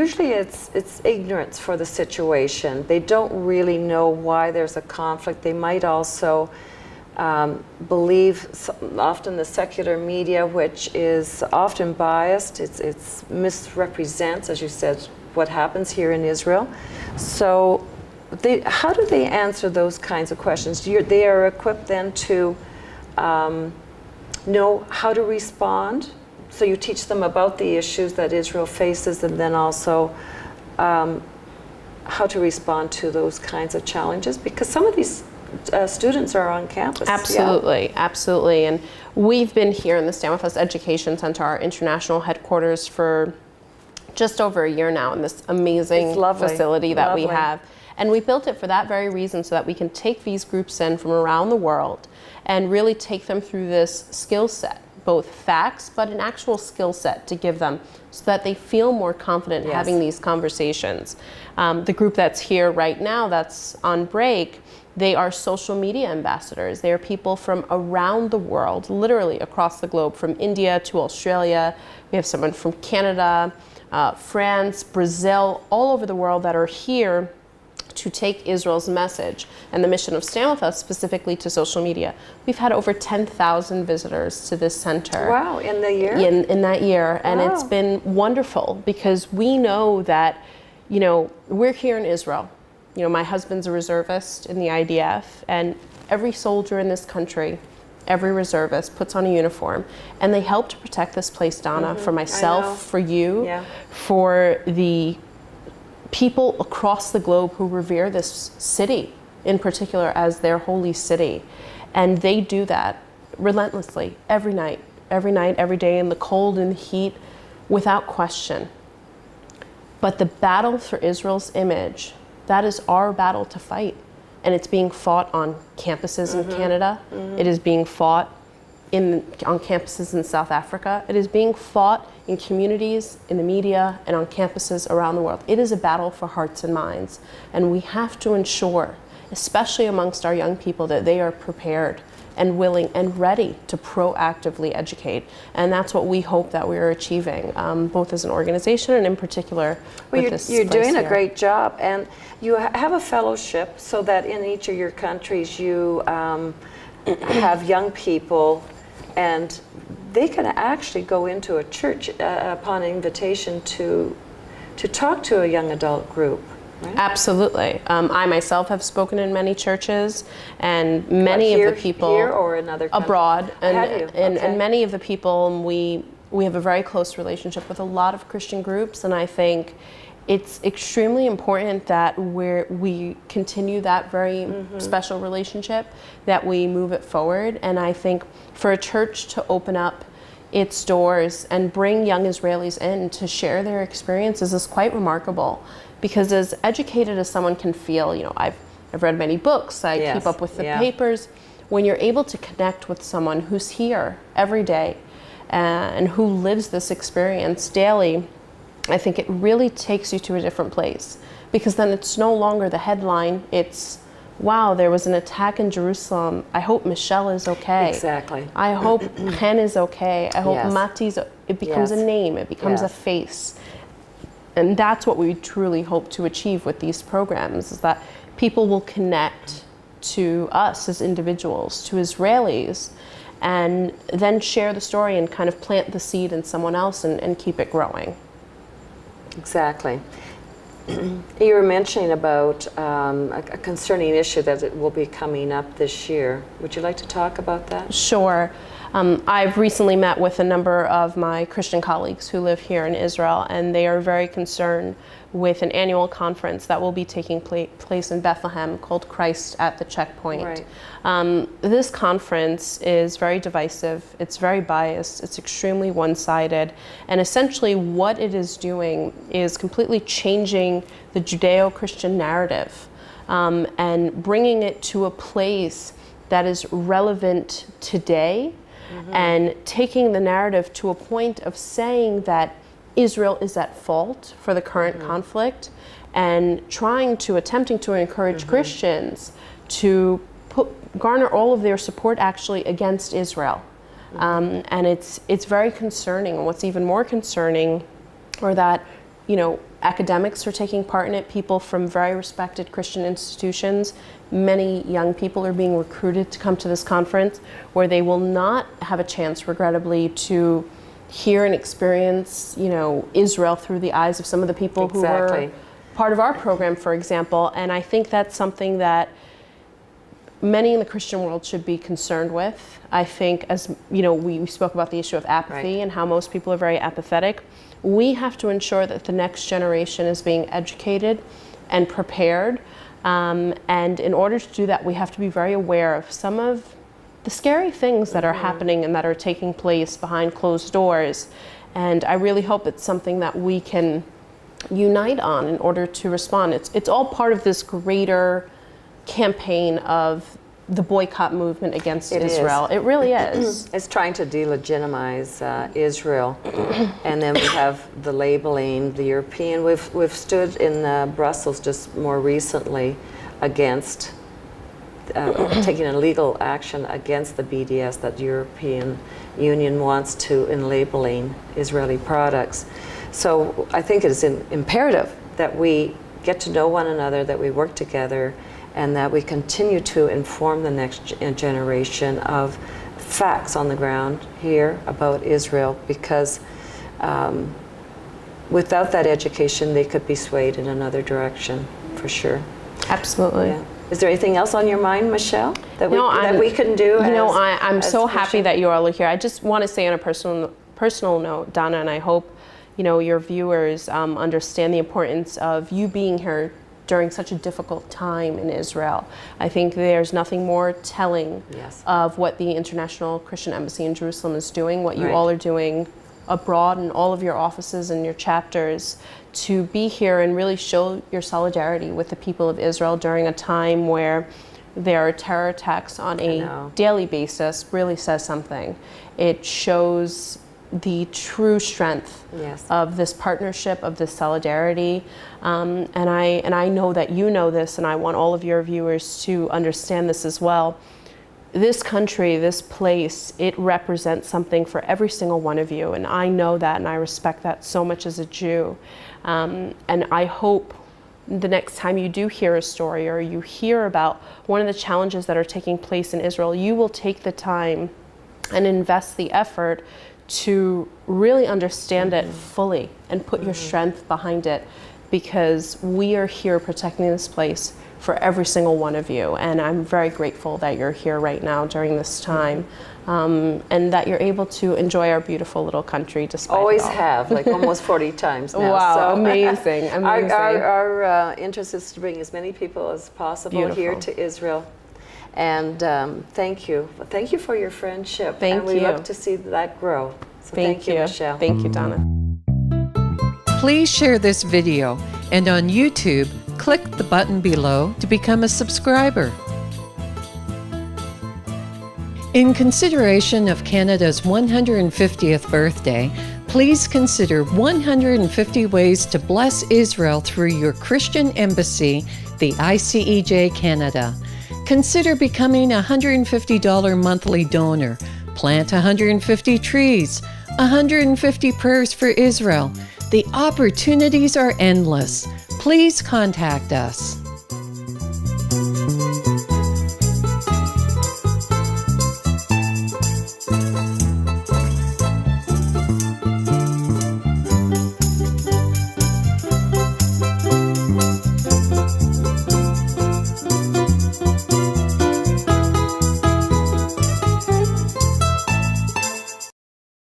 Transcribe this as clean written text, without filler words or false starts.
usually it's ignorance for the situation. They don't really know why there's a conflict. They might also believe often the secular media, which is often biased. It's misrepresents, as you said, what happens here in Israel. So how do they answer those kinds of questions? They are equipped then to know how to respond. So you teach them about the issues that Israel faces, and then also how to respond to those kinds of challenges, because some of these students are on campus. Absolutely, absolutely. And we've been here in the Stand With Us Education Center, our international headquarters, for just over a year now in this amazing facility that we have. And we built it for that very reason, so that we can take these groups in from around the world and really take them through this skill set, both facts, but an actual skill set to give them so that they feel more confident having these conversations. The group that's here right now, that's on break, they are social media ambassadors. They are people from around the world, literally across the globe, from India to Australia. We have someone from Canada, France, Brazil, all over the world that are here to take Israel's message and the mission of Stand With Us specifically to social media. We've had over 10,000 visitors to this center. Wow, in the year? In that year. And it's been wonderful, because we know that, you know, we're here in Israel. You know, my husband's a reservist in the IDF, and every soldier in this country, every reservist puts on a uniform, and they help to protect this place, Donna, for myself, for you, for the people across the globe who revere this city in particular as their holy city. And they do that relentlessly every night, every day, in the cold and the heat, without question. But the battle for Israel's image, that is our battle to fight. And it's being fought on campuses in Canada. It is being fought on campuses in South Africa. It is being fought in communities, in the media, and on campuses around the world. It is a battle for hearts and minds. And we have to ensure, especially amongst our young people, that they are prepared and willing and ready to proactively educate. And that's what we hope that we are achieving, both as an organization and in particular with this You're doing here. a great job. And you have a fellowship so that in each of your countries you have young people, and they can actually go into a church upon invitation to talk to a young adult group. Right? Absolutely. I myself have spoken in many churches, and many of the people here or in other countries? Abroad, and and many of the people, we have a very close relationship with a lot of Christian groups, and I think it's extremely important that we continue that very special relationship, that we move it forward. And I think for a church to open up its doors and bring young Israelis in to share their experiences is quite remarkable. Because as educated as someone can feel, you know, I've read many books, I keep up with the papers. When you're able to connect with someone who's here every day and who lives this experience daily, I think it really takes you to a different place. Because then it's no longer the headline, it's, wow, there was an attack in Jerusalem. I hope Michelle is okay. Exactly. I hope Chen is okay. I hope Mati's, it becomes a name, it becomes a face. And that's what we truly hope to achieve with these programs, is that people will connect to us as individuals, to Israelis, and then share the story and kind of plant the seed in someone else and keep it growing. Exactly. You were mentioning about a concerning issue that it will be coming up this year. Would you like to talk about that? Sure. I've recently met with a number of my Christian colleagues who live here in Israel, and they are very concerned with an annual conference that will be taking place in Bethlehem called Christ at the Checkpoint. Right. This conference is very divisive, it's very biased, it's extremely one-sided, and essentially what it is doing is completely changing the Judeo-Christian narrative and bringing it to a place that is relevant today, and taking the narrative to a point of saying that Israel is at fault for the current conflict, and attempting to encourage Christians to garner all of their support actually against Israel. And it's very concerning. And what's even more concerning are that academics are taking part in it, people from very respected Christian institutions. Many young people are being recruited to come to this conference where they will not have a chance, regrettably, to hear and experience, Israel through the eyes of some of the people who were part of our program, for example. And I think that's something that many in the Christian world should be concerned with. I think, as we spoke about the issue of apathy and how most people are very apathetic. We have to ensure that the next generation is being educated and prepared. And in order to do that, we have to be very aware of some of the scary things that are happening and that are taking place behind closed doors. And I really hope it's something that we can unite on in order to respond. It's all part of this greater campaign of the boycott movement against Israel. It really is. It's trying to delegitimize Israel, and then we have the labeling, the European. We've stood in Brussels just more recently against taking a legal action against the BDS that the European Union wants to in labeling Israeli products. So I think it is imperative that we get to know one another, that we work together, and that we continue to inform the next generation of facts on the ground here about Israel, because without that education, they could be swayed in another direction, for sure. Absolutely. Yeah. Is there anything else on your mind, Michelle, that we can do? I'm so happy that you all are here. I just want to say on a personal note, Donna, and I hope your viewers understand the importance of you being here during such a difficult time in Israel. I think there's nothing more telling of what the International Christian Embassy in Jerusalem is doing, what you all are doing abroad in all of your offices and your chapters, to be here and really show your solidarity with the people of Israel during a time where there are terror attacks on a daily basis. Really says something. It shows the true strength of this partnership, of this solidarity, and I know that you know this, and I want all of your viewers to understand this as well. This country, this place, it represents something for every single one of you, and I know that, and I respect that so much as a Jew. And I hope the next time you do hear a story or you hear about one of the challenges that are taking place in Israel, you will take the time and invest the effort to really understand it fully and put your strength behind it, because we are here protecting this place for every single one of you. And I'm very grateful that you're here right now during this time, and that you're able to enjoy our beautiful little country despite Always it all. have, like almost 40 times now. Wow, so amazing. Our interest is to bring as many people as possible here to Israel. And thank you. Thank you for your friendship. Thank you. And we look to see that grow. So thank you, Michelle. Thank you, Donna. Please share this video, and on YouTube, click the button below to become a subscriber. In consideration of Canada's 150th birthday, please consider 150 ways to bless Israel through your Christian embassy, the ICEJ Canada. Consider becoming a $150 monthly donor. Plant 150 trees, 150 prayers for Israel. The opportunities are endless. Please contact us.